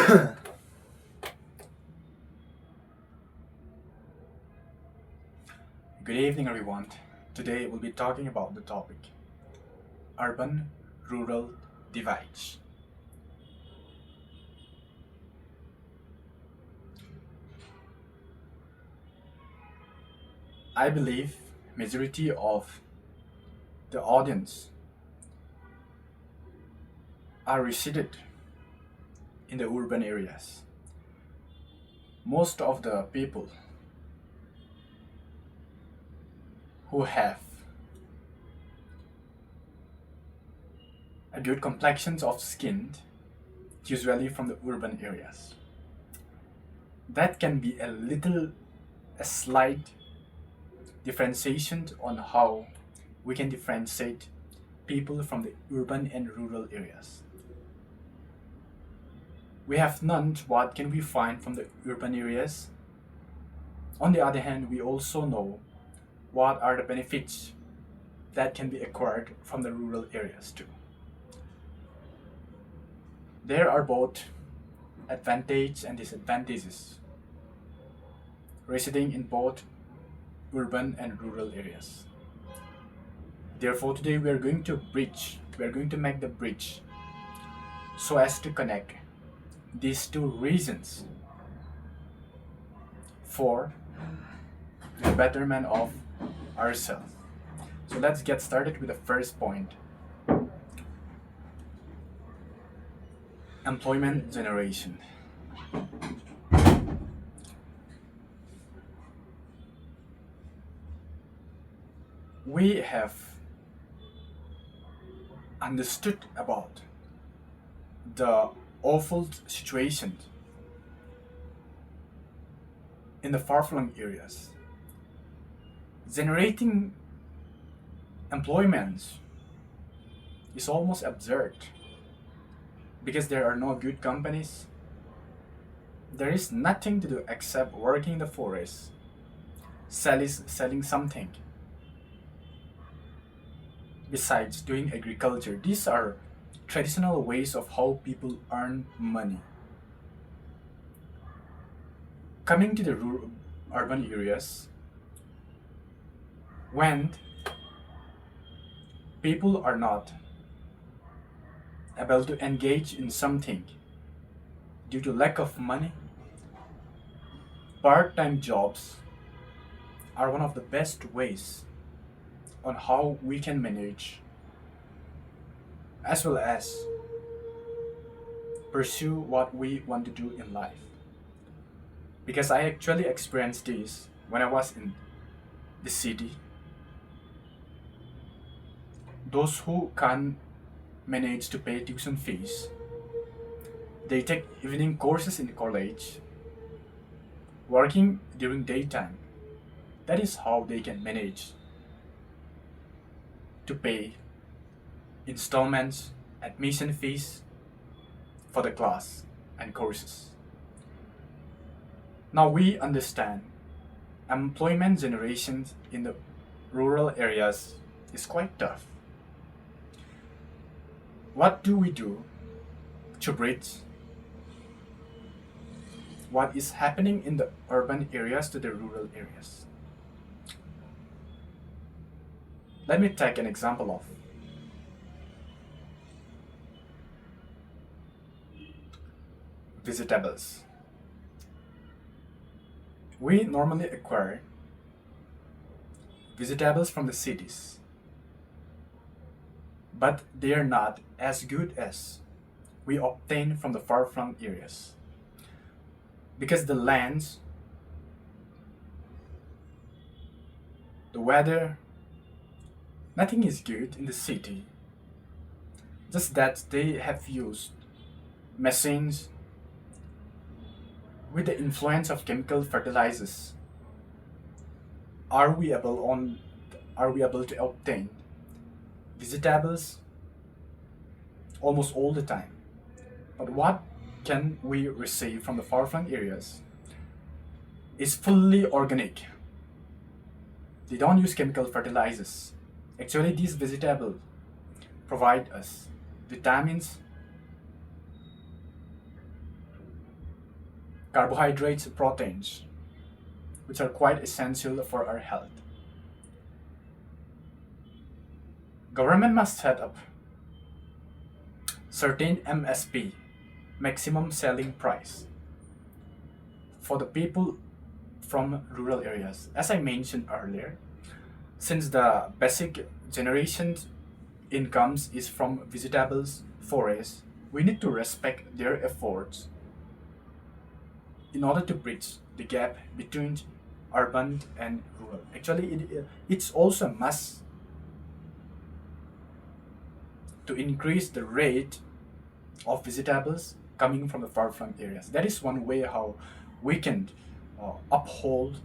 Good evening, everyone. Today we'll be talking about the topic urban rural divides. I believe majority of the audience are resided in the urban areas. Most of the people who have a good complexions of skin usually from the urban areas. That can be a slight differentiation on how we can differentiate people from the urban and rural areas. We have none what can we find from the urban areas. On the other hand, we also know what are the benefits that can be acquired from the rural areas too. There are both advantages and disadvantages residing in both urban and rural areas. Therefore, today we are going to make the bridge so as to connect these two reasons for the betterment of ourselves. So let's get started with the first point: employment generation. We have understood about the awful situation in the far-flung areas. Generating employment is almost absurd because there are no good companies. There is nothing to do except working in the forest, selling something. Besides doing agriculture, these are traditional ways of how people earn money. Coming to the urban areas, when people are not able to engage in something due to lack of money, part-time jobs are one of the best ways on how we can manage as well as pursue what we want to do in life. Because I actually experienced this when I was in the city. Those who can't manage to pay tuition fees, they take evening courses in college, working during daytime. That is how they can manage to pay installments, admission fees for the class and courses. Now we understand employment generation in the rural areas is quite tough. What do we do to bridge what is happening in the urban areas to the rural areas? Let me take an example of vegetables. We normally acquire vegetables from the cities, but they are not as good as we obtain from the far-flung areas because the lands, the weather, nothing is good in the city. Just that they have used machines with the influence of chemical fertilizers. Are we able to obtain vegetables almost all the time? But what can we receive from the far-flung areas is fully organic. They don't use chemical fertilizers. Actually, these vegetables provide us vitamins, carbohydrates, proteins, which are quite essential for our health. Government must set up certain MSP, maximum selling price, for the people from rural areas. As I mentioned earlier, since the basic generation's incomes is from vegetables, forests, we need to respect their efforts in order to bridge the gap between urban and rural. Actually, it's also a must to increase the rate of vegetables coming from the far flung areas. That is one way how we can uphold